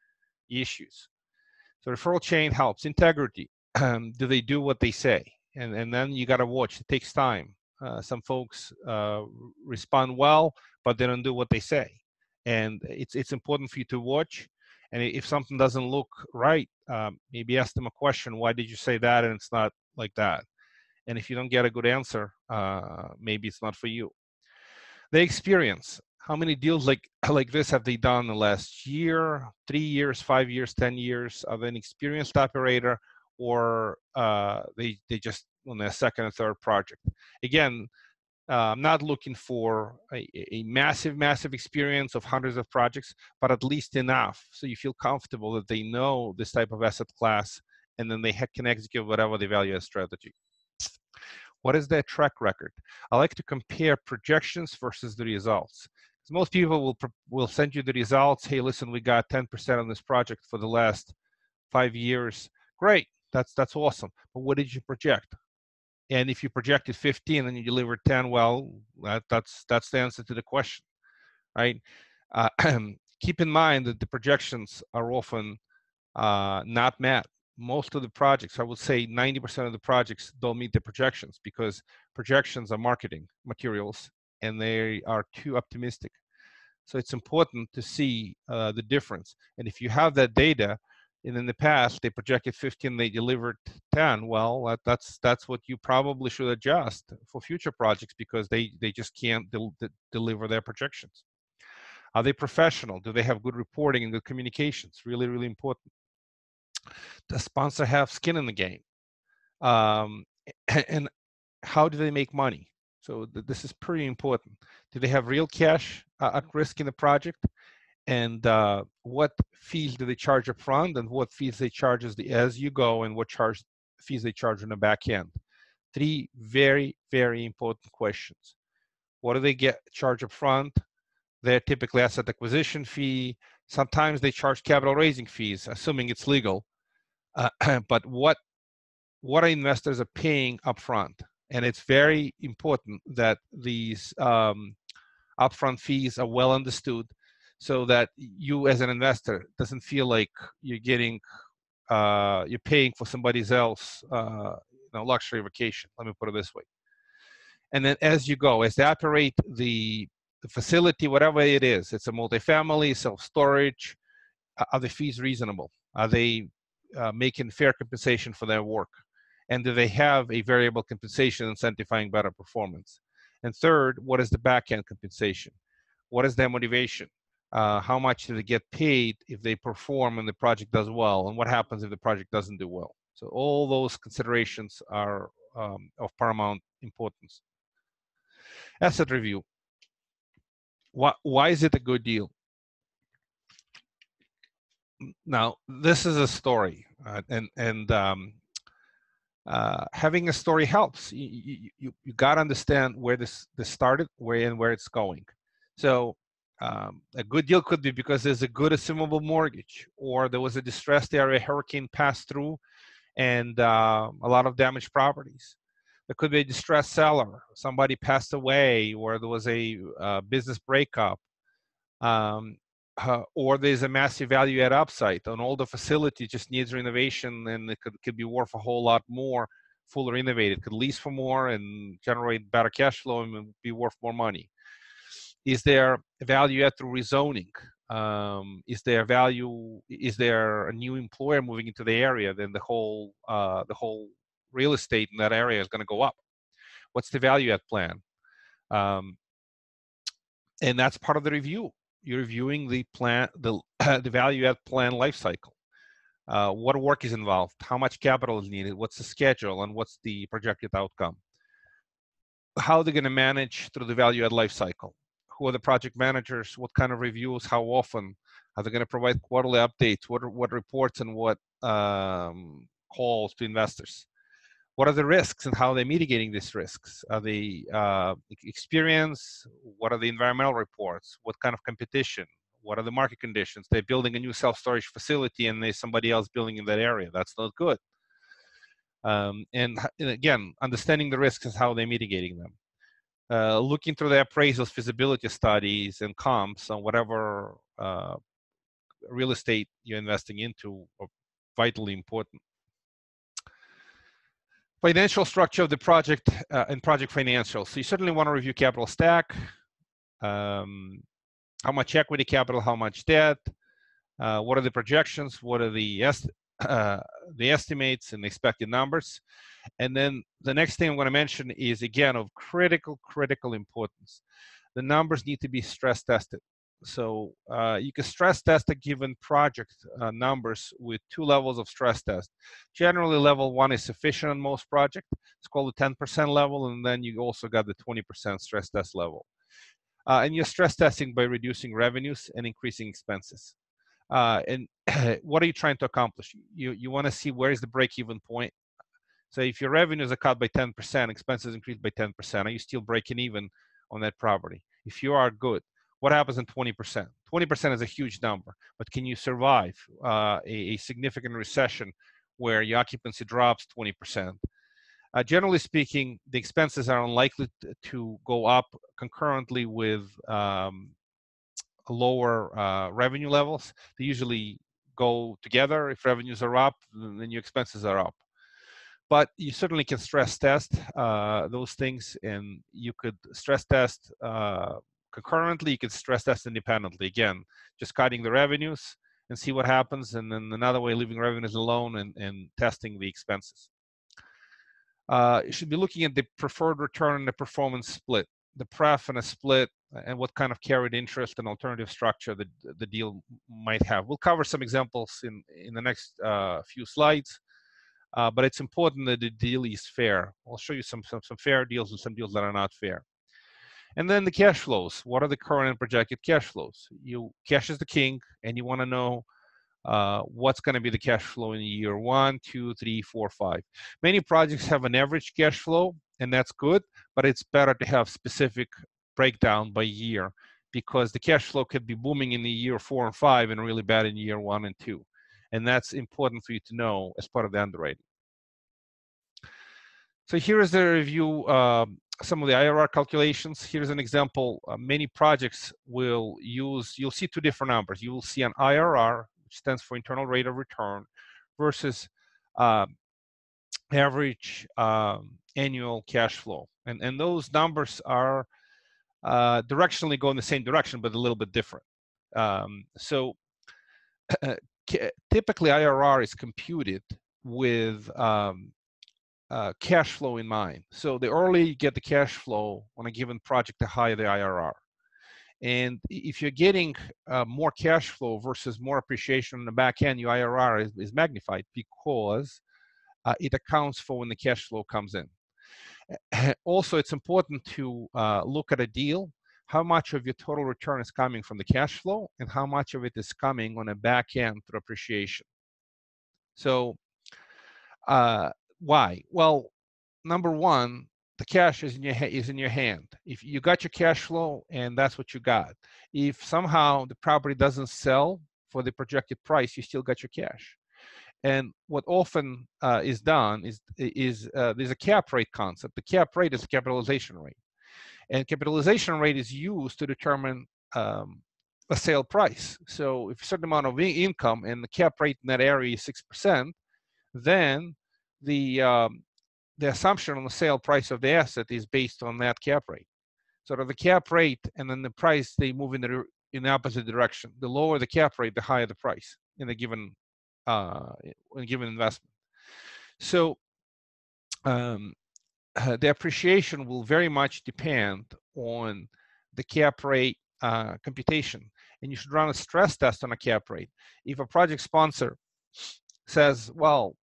issues? So referral chain helps. Integrity. Do they do what they say? And then you got to watch. It takes time. Some folks respond well, but they don't do what they say. And it's important for you to watch. And if something doesn't look right, maybe ask them a question. Why did you say that and it's not like that? And if you don't get a good answer, maybe it's not for you. The experience. How many deals like this have they done in the last year, 3 years, 5 years, 10 years? Are they an experienced operator, or they just on their second and third project? Again, I'm not looking for a massive experience of hundreds of projects, but at least enough so you feel comfortable that they know this type of asset class, and then they can execute whatever the value add strategy. What is their track record? I like to compare projections versus the results. Most people will send you the results. Hey, listen, we got 10% on this project for the last 5 years. Great, that's awesome. But what did you project? And if you projected 15 and you delivered 10, well, that's the answer to the question, right? Keep in mind that the projections are often not met. Most of the projects, I would say 90% of the projects don't meet the projections because projections are marketing materials and they are too optimistic. So it's important to see the difference. And if you have that data, and in the past they projected 15, they delivered 10, well, that's what you probably should adjust for future projects because they just can't deliver their projections. Are they professional? Do they have good reporting and good communications? Really, really important. Does sponsor have skin in the game? And how do they make money? So this is pretty important. Do they have real cash at risk in the project? And what fees do they charge up front, and what fees they charge as you go, and what fees they charge on the back end? 3 very, very important questions. What do they get charged up front? They're typically asset acquisition fee. Sometimes they charge capital raising fees, assuming it's legal. But what are investors are paying upfront? And it's very important that these upfront fees are well understood, so that you as an investor doesn't feel like you're getting you're paying for somebody else luxury vacation. Let me put it this way. And then as you go, as they operate the facility, whatever it is, it's a multifamily, self-storage, are the fees reasonable? Are they making fair compensation for their work? And do they have a variable compensation incentivizing better performance? And third, what is the back-end compensation? What is their motivation? How much do they get paid if they perform and the project does well? And what happens if the project doesn't do well? So all those considerations are of paramount importance. Asset review. Why is it a good deal? Now, this is a story, having a story helps. You got to understand where this started, where it's going. So a good deal could be because there's a good assumable mortgage, or there was a distressed area, hurricane passed through, and a lot of damaged properties. There could be a distressed seller, somebody passed away, or there was a business breakup. Or there's a massive value add upside. An older facility just needs renovation, and it could be worth a whole lot more, fully renovated. Could lease for more and generate better cash flow and be worth more money. Is there value add through rezoning? Is there value? Is there a new employer moving into the area? Then the whole real estate in that area is going to go up. What's the value add plan? And that's part of the review. You're reviewing the plan, the value add plan life cycle. What work is involved? How much capital is needed? What's the schedule? And what's the projected outcome? How are they going to manage through the value add life cycle? Who are the project managers? What kind of reviews? How often? Are they going to provide quarterly updates? What reports and what calls to investors? What are the risks and how are they mitigating these risks? Are they experience? What are the environmental reports? What kind of competition? What are the market conditions? They're building a new self-storage facility and there's somebody else building in that area. That's not good. And again, understanding the risks and how they're mitigating them. Looking through the appraisals, feasibility studies, and comps on whatever real estate you're investing into are vitally important. Financial structure of the project and project financials. So you certainly want to review capital stack, how much equity capital, how much debt, what are the projections, what are the estimates and expected numbers. And then the next thing I'm going to mention is, again, of critical importance. The numbers need to be stress tested. So you can stress test a given project numbers with 2 levels of stress test. Generally, level 1 is sufficient on most projects. It's called the 10% level, and then you also got the 20% stress test level. And you're stress testing by reducing revenues and increasing expenses. And what are you trying to accomplish? You want to see where is the break-even point. So if your revenues are cut by 10%, expenses increase by 10%, are you still breaking even on that property? If you are, good. What happens in 20%? 20% is a huge number, but can you survive a significant recession where your occupancy drops 20%? Generally speaking, the expenses are unlikely to go up concurrently with lower revenue levels. They usually go together. If revenues are up, then your expenses are up. But you certainly can stress test those things, and you could stress test concurrently. You could stress test independently. Again, just cutting the revenues and see what happens, and then another way, leaving revenues alone and testing the expenses. You should be looking at the preferred return and the performance split, the pref and a split, and what kind of carried interest and alternative structure the deal might have. We'll cover some examples in the next few slides. But it's important that the deal is fair. I'll show you some fair deals and some deals that are not fair. And then the cash flows. What are the current and projected cash flows? Cash is the king, and you want to know what's going to be the cash flow in year 1, 2, 3, 4, 5. Many projects have an average cash flow, and that's good, but it's better to have specific breakdown by year, because the cash flow could be booming in the year 4 and 5 and really bad in year 1 and 2. And that's important for you to know as part of the underwriting. So here is the review, some of the IRR calculations. Here's an example. Many projects will use, you'll see two different numbers. You will see an IRR, which stands for internal rate of return, versus average annual cash flow. And those numbers are directionally go in the same direction, but a little bit different. So typically IRR is computed with cash flow in mind. So the earlier you get the cash flow on a given project, the higher the IRR. And if you're getting more cash flow versus more appreciation on the back end, your IRR is magnified, because it accounts for when the cash flow comes in. Also, it's important to look at a deal, how much of your total return is coming from the cash flow and how much of it is coming on a back end through appreciation. So why? Well, number one, the cash is in your hand. If you got your cash flow and that's what you got, if somehow the property doesn't sell for the projected price, you still got your cash. And what often is done is there's a cap rate concept. The cap rate is a capitalization rate, and capitalization rate is used to determine a sale price. So if a certain amount of income and the cap rate in that area is 6%, then the assumption on the sale price of the asset is based on that cap rate. So the cap rate and then the price, they move in the opposite direction. The lower the cap rate, the higher the price in a given investment. So the appreciation will very much depend on the cap rate computation, and you should run a stress test on a cap rate. If a project sponsor says, well,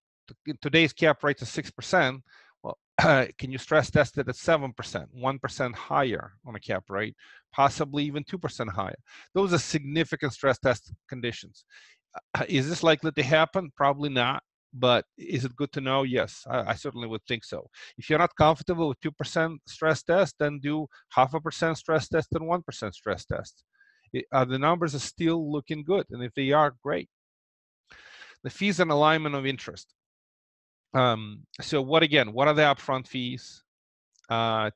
today's cap rate is 6%, well, can you stress test it at 7%, 1% higher on a cap rate, possibly even 2% higher? Those are significant stress test conditions. Is this likely to happen? Probably not. But is it good to know? Yes, I certainly would think so. If you're not comfortable with 2% stress test, then do 0.5% stress test and 1% stress test. The numbers are still looking good, and if they are, great. The fees and alignment of interest. So what are the upfront fees?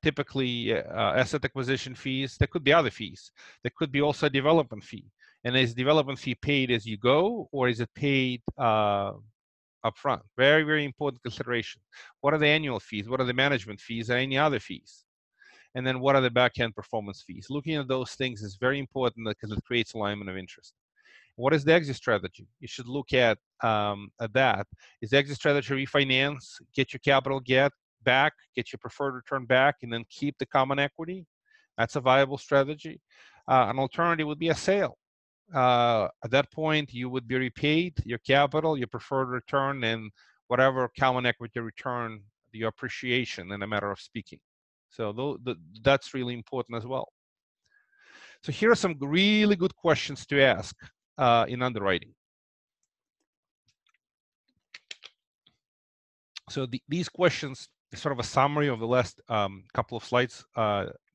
Typically asset acquisition fees. There could be other fees. There could be also a development fee. And is development fee paid as you go, or is it paid upfront? Very, very important consideration. What are the annual fees? What are the management fees? Or any other fees? And then what are the back-end performance fees? Looking at those things is very important because it creates alignment of interest. What is the exit strategy? You should look at that. Is the exit strategy refinance, get your capital back, get your preferred return back, and then keep the common equity? That's a viable strategy. An alternative would be a sale. At that point, you would be repaid your capital, your preferred return, and whatever common equity return, your appreciation, in a matter of speaking. So that's really important as well. So here are some really good questions to ask in underwriting. So these questions is sort of a summary of the last couple of slides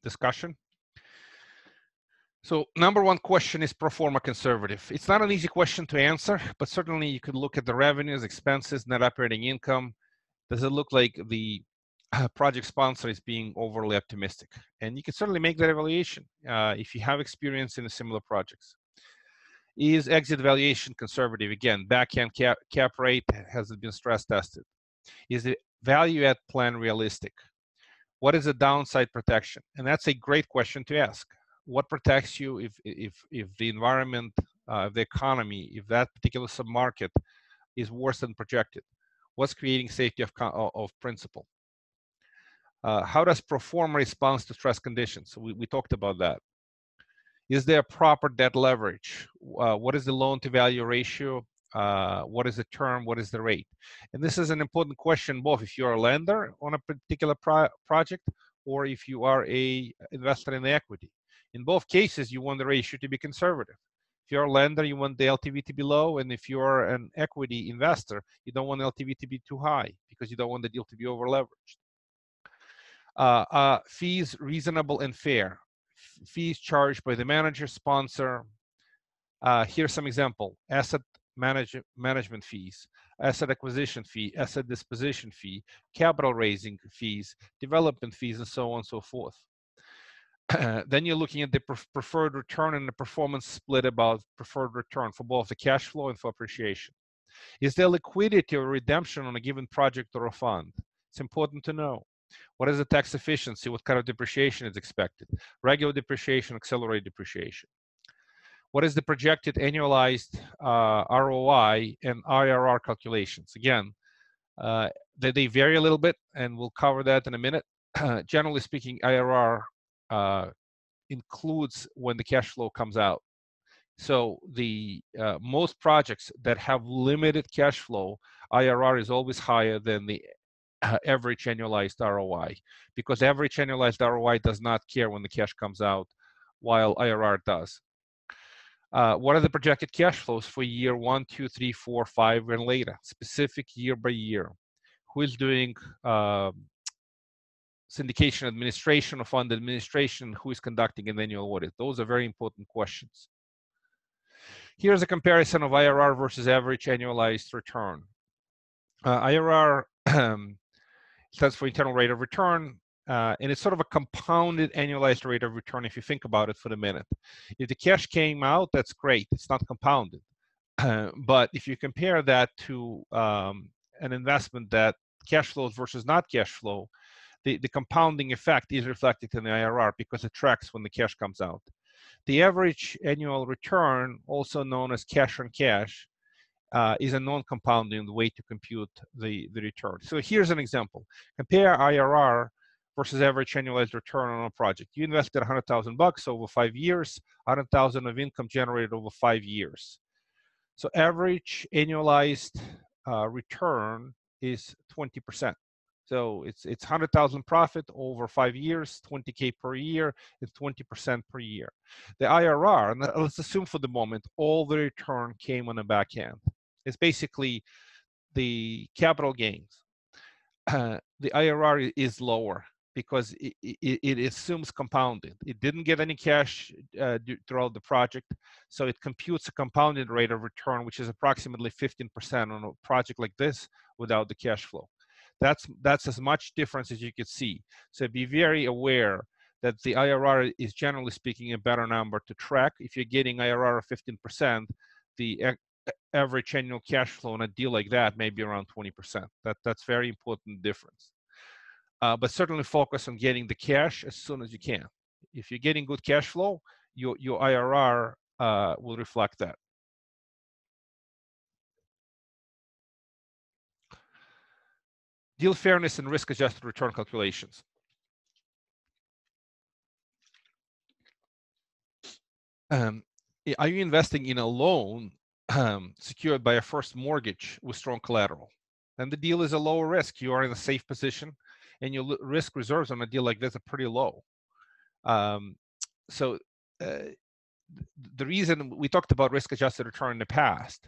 discussion. So number one question is pro forma conservative. It's not an easy question to answer, but certainly you could look at the revenues, expenses, net operating income. Does it look like the project sponsor is being overly optimistic? And you can certainly make that evaluation if you have experience in similar projects. Is exit valuation conservative? Again, back-end cap rate, has it been stress tested? Is the value add plan realistic? What is the downside protection? And that's a great question to ask. What protects you if the environment, the economy, if that particular submarket is worse than projected? What's creating safety of principle? How does pro forma respond to stress conditions? So we talked about that. Is there proper debt leverage? What is the loan to value ratio? What is the term? What is the rate? And this is an important question, both if you're a lender on a particular project or if you are a investor in the equity. In both cases, you want the ratio to be conservative. If you're a lender, you want the LTV to be low, and if you're an equity investor, you don't want LTV to be too high because you don't want the deal to be over leveraged. Fees reasonable and fair. fees charged by the manager, sponsor. Here's some example: asset management fees, asset acquisition fee, asset disposition fee, capital raising fees, development fees, and so on and so forth. Then you're looking at the preferred return and the performance split about preferred return for both the cash flow and for appreciation. Is there liquidity or redemption on a given project or a fund? It's important to know. What is the tax efficiency? What kind of depreciation is expected? Regular depreciation, accelerated depreciation. What is the projected annualized ROI and IRR calculations? Again, they vary a little bit, and we'll cover that in a minute. Generally speaking, IRR includes when the cash flow comes out. So the most projects that have limited cash flow, IRR is always higher than the average annualized ROI, because average annualized ROI does not care when the cash comes out, while IRR does. What are the projected cash flows for year 1, 2, 3, 4, 5, and later, specific year by year? Who is doing syndication administration or fund administration? Who is conducting an annual audit? Those are very important questions. Here's a comparison of IRR versus average annualized return. IRR stands for internal rate of return, and it's sort of a compounded annualized rate of return if you think about it for the minute. If the cash came out, that's great. It's not compounded. But if you compare that to an investment that cash flows versus not cash flow, the compounding effect is reflected in the IRR because it tracks when the cash comes out. The average annual return, also known as cash on cash, is a non-compounding way to compute the return. So here's an example. Compare IRR versus average annualized return on a project. You invested $100,000 over 5 years, 100,000 of income generated over 5 years. So average annualized return is 20%. So it's 100,000 profit over 5 years, 20K per year, it's 20% per year. The IRR, and let's assume for the moment, all the return came on the back end. It's basically the capital gains. The IRR is lower because it assumes compounded. It didn't get any cash throughout the project, so it computes a compounded rate of return, which is approximately 15% on a project like this without the cash flow. That's as much difference as you could see. So be very aware that the IRR is, generally speaking, a better number to track. If you're getting IRR of 15%, the average annual cash flow on a deal like that may be around 20%. That's very important difference. But certainly focus on getting the cash as soon as you can. If you're getting good cash flow, your IRR will reflect that. Deal fairness and risk-adjusted return calculations. Are you investing in a loan secured by a first mortgage with strong collateral? Then the deal is a lower risk. You are in a safe position, and your risk reserves on a deal like this are pretty low. So the reason we talked about risk-adjusted return in the past,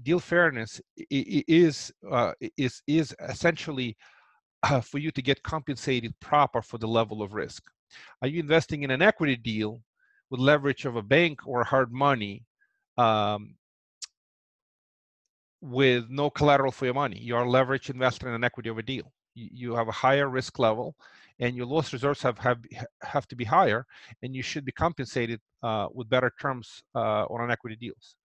deal fairness is essentially for you to get compensated proper for the level of risk. Are you investing in an equity deal with leverage of a bank or hard money with no collateral for your money? You are a leverage investor in an equity of a deal. You have a higher risk level, and your loss reserves have to be higher, and you should be compensated with better terms on an equity deals.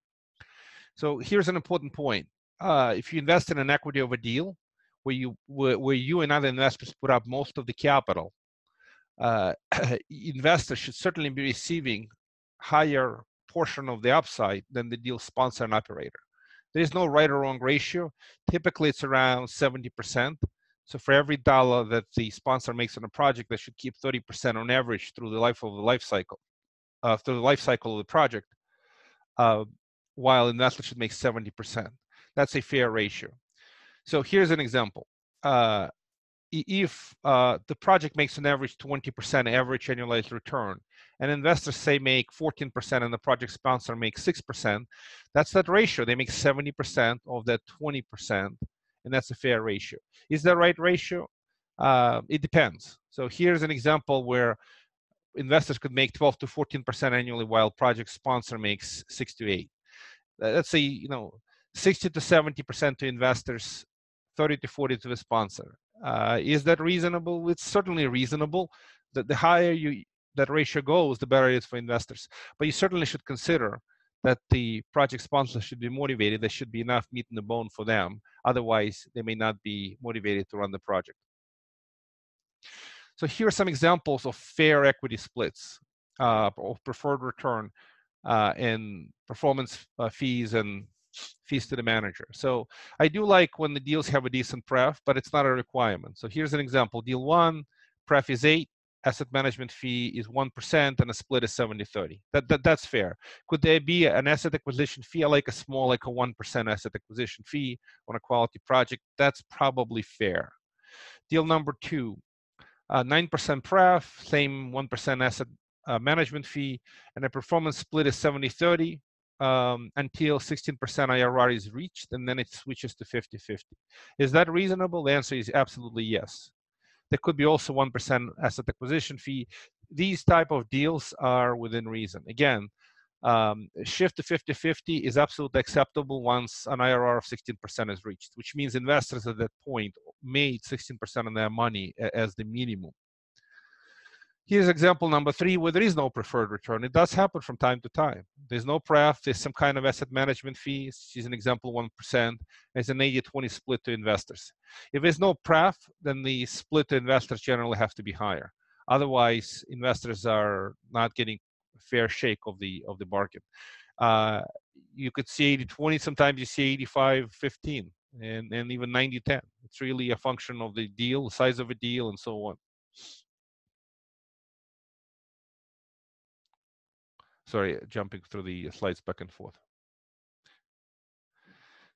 So here's an important point. If you invest in an equity of a deal where you and other investors put up most of the capital, investors should certainly be receiving higher portion of the upside than the deal sponsor and operator. There is no right or wrong ratio. Typically, it's around 70%. So for every dollar that the sponsor makes on a project, they should keep 30% on average through the life cycle of the project, while investors should make 70%. That's a fair ratio. So here's an example. If the project makes an average 20% average annualized return, and investors say make 14% and the project sponsor makes 6%, that's that ratio. They make 70% of that 20%, and that's a fair ratio. Is that right ratio? It depends. So here's an example where investors could make 12 to 14% annually, while project sponsor makes 6 to 8. Let's say 60 to 70% to investors, 30 to 40 to the sponsor. Is that reasonable? It's certainly reasonable. The higher that ratio goes, the better it is for investors. But you certainly should consider that the project sponsor should be motivated. There should be enough meat in the bone for them. Otherwise, they may not be motivated to run the project. So here are some examples of fair equity splits, of preferred return, and performance fees and fees to the manager. So I do like when the deals have a decent pref, but it's not a requirement. So here's an example. Deal 1, pref is 8, asset management fee is 1%, and a split is 70-30. That's fair. Could there be an asset acquisition fee? I like a small, like a 1% asset acquisition fee on a quality project. That's probably fair. Deal number 2, 9% pref, same 1% asset management fee, and the performance split is 70-30 until 16% IRR is reached, and then it switches to 50-50. Is that reasonable? The answer is absolutely yes. There could be also 1% asset acquisition fee. These type of deals are within reason. Again, shift to 50-50 is absolutely acceptable once an IRR of 16% is reached, which means investors at that point made 16% of their money as the minimum. Here's example number 3, where there is no preferred return. It does happen from time to time. There's no pref, there's some kind of asset management fee. She's an example 1%. There's an 80-20 split to investors. If there's no pref, then the split to investors generally have to be higher. Otherwise, investors are not getting a fair shake of the bargain. You could see 80-20, sometimes you see 85-15, and even 90-10. It's really a function of the deal, the size of a deal, and so on. Sorry, jumping through the slides back and forth.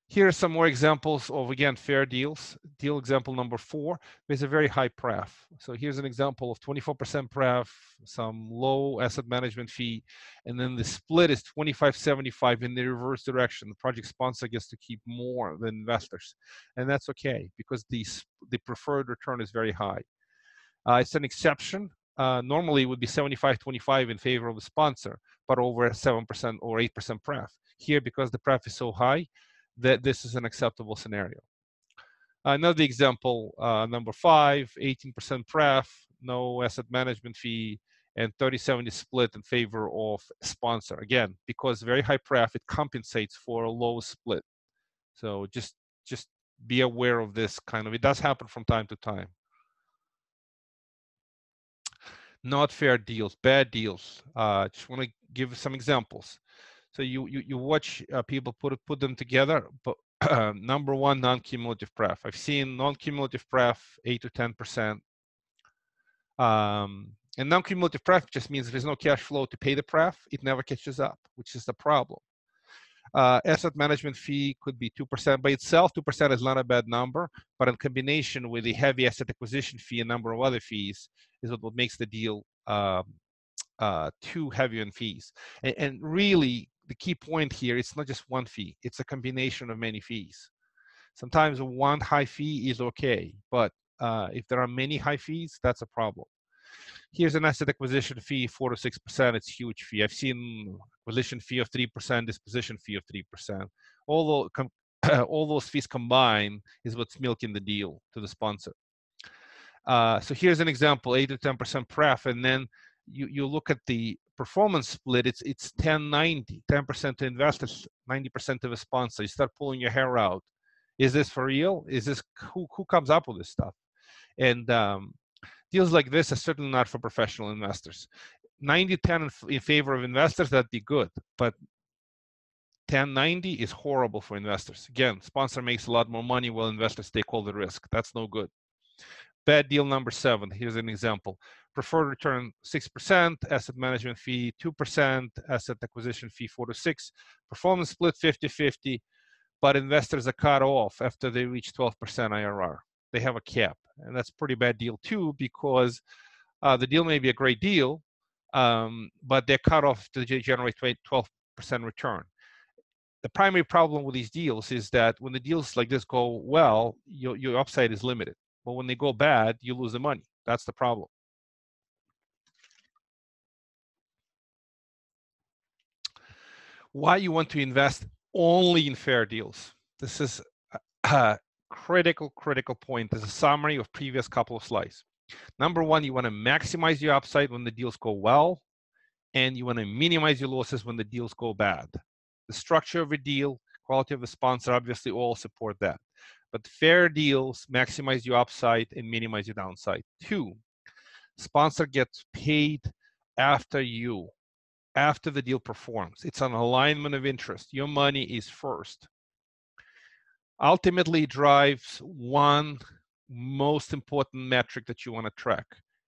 Here are some more examples of, again, fair deals. Deal example number 4, there's a very high pref. So here's an example of 24% pref, some low asset management fee, and then the split is 25-75 in the reverse direction. The project sponsor gets to keep more than investors. And that's okay, because the preferred return is very high. It's an exception. Normally, it would be 75-25 in favor of the sponsor, but over 7% or 8% pref. Here, because the pref is so high, that this is an acceptable scenario. Another example, number 5, 18% pref, no asset management fee, and 30-70 split in favor of sponsor. Again, because very high pref, it compensates for a low split. So just be aware of this kind of, it does happen from time to time. Not fair deals, bad deals. Just want to give some examples. So you watch people put them together, but number 1, non-cumulative pref. I've seen non-cumulative pref 8 to 10%. And non-cumulative pref just means if there's no cash flow to pay the pref, it never catches up, which is the problem. Asset management fee could be 2% by itself. 2% is not a bad number, but in combination with the heavy asset acquisition fee and number of other fees is what makes the deal too heavy on fees. And really, the key point here, it's not just one fee. It's a combination of many fees. Sometimes one high fee is okay, but if there are many high fees, that's a problem. Here's an asset acquisition fee, 4 to 6%. It's a huge fee. I've seen acquisition fee of 3%, disposition fee of 3%. All those fees combined is what's milking the deal to the sponsor. So here's an example, 8 to 10% pref, and then you look at the performance split. It's 10-90, 10% to investors, 90% to the sponsor. You start pulling your hair out. Is this for real? Is this who comes up with this stuff? And deals like this are certainly not for professional investors. 90-10 in favor of investors, that'd be good, but 10-90 is horrible for investors. Again, sponsor makes a lot more money while investors take all the risk. That's no good. Bad deal number 7. Here's an example. Preferred return 6%, asset management fee 2%, asset acquisition fee 4 to 6, performance split 50-50, but investors are cut off after they reach 12% IRR. They have a cap, and that's a pretty bad deal too, because the deal may be a great deal, but they're cut off to generate 12% return. The primary problem with these deals is that when the deals like this go well, your upside is limited. But when they go bad, you lose the money. That's the problem. Why you want to invest only in fair deals. This is a critical point. This is a summary of previous couple of slides. Number one, you want to maximize your upside when the deals go well, and you want to minimize your losses when the deals go bad. The structure of a deal, quality of the sponsor, obviously all support that. But fair deals maximize your upside and minimize your downside. Two, sponsor gets paid after the deal performs. It's an alignment of interest. Your money is first. Ultimately drives one most important metric that you want to track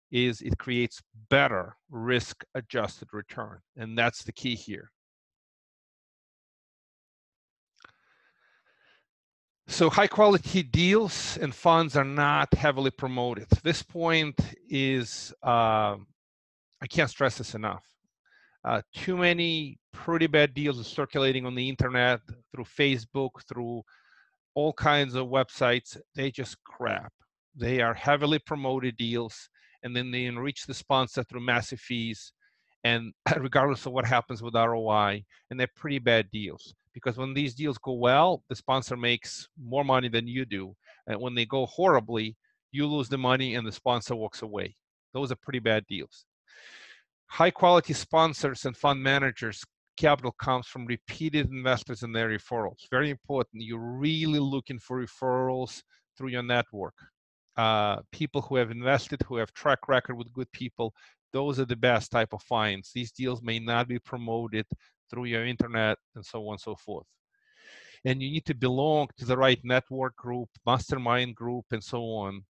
is it creates better risk-adjusted return, and that's the key here. So high-quality deals and funds are not heavily promoted. This point is, I can't stress this enough. Too many pretty bad deals are circulating on the internet, through Facebook, through all kinds of websites. They just crap. They are heavily promoted deals, and then they enrich the sponsor through massive fees, and regardless of what happens with ROI, and they're pretty bad deals. Because when these deals go well, the sponsor makes more money than you do. And when they go horribly, you lose the money and the sponsor walks away. Those are pretty bad deals. High quality sponsors and fund managers capital comes from repeated investors and their referrals. Very important. You're really looking for referrals through your network. People who have invested, who have track record with good people, those are the best type of finds. These deals may not be promoted through your internet and so on and so forth. And you need to belong to the right network group, mastermind group, and so on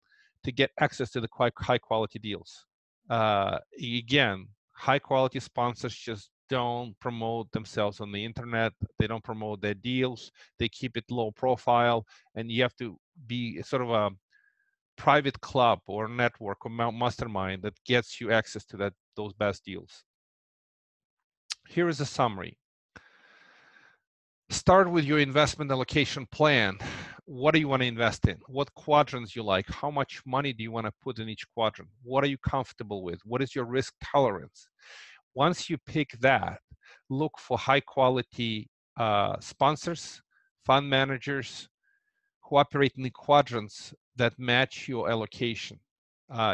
to get access to the high quality deals. Again, high quality sponsors just don't promote themselves on the internet. They don't promote their deals. They keep it low profile, and you have to be sort of a private club or network or mastermind that gets you access to those best deals. Here is a summary. Start with your investment allocation plan. What do you want to invest in? What quadrants you like? How much money do you want to put in each quadrant? What are you comfortable with? What is your risk tolerance? Once you pick that, look for high quality sponsors, fund managers who operate in the quadrants that match your allocation.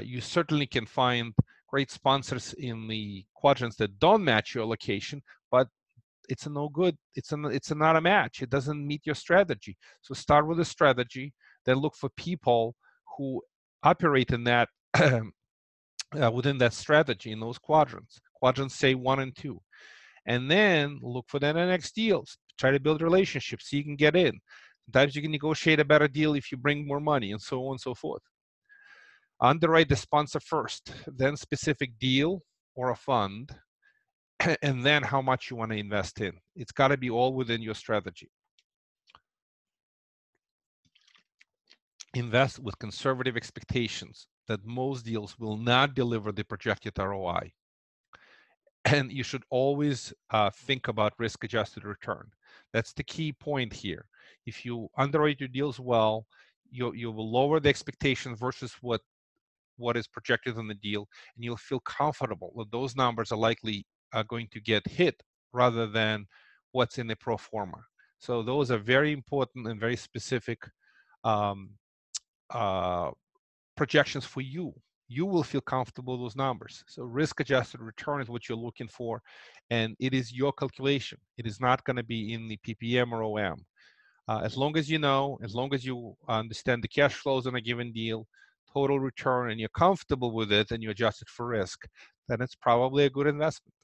You certainly can find great sponsors in the quadrants that don't match your allocation, but it's a no good. It's not a match. It doesn't meet your strategy. So start with a strategy, then look for people who operate in that within that strategy in those quadrants. Quadrants say 1 and 2, and then look for the next deals. Try to build relationships so you can get in. Sometimes you can negotiate a better deal if you bring more money, and so on and so forth. Underwrite the sponsor first, then specific deal or a fund, and then how much you want to invest in. It's got to be all within your strategy. Invest with conservative expectations that most deals will not deliver the projected ROI. And you should always think about risk-adjusted return. That's the key point here. If you underwrite your deals well, you will lower the expectation versus what is projected on the deal, and you'll feel comfortable that those numbers are likely going to get hit rather than what's in the pro forma. So those are very important and very specific projections for you. You will feel comfortable with those numbers. So risk-adjusted return is what you're looking for, and it is your calculation. It is not going to be in the PPM or OM. As long as you know, as long as you understand the cash flows on a given deal, total return, and you're comfortable with it, and you adjust it for risk, then it's probably a good investment.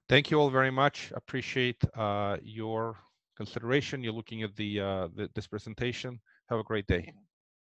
Thank you all very much. Appreciate your consideration. You're looking at this presentation. Have a great day.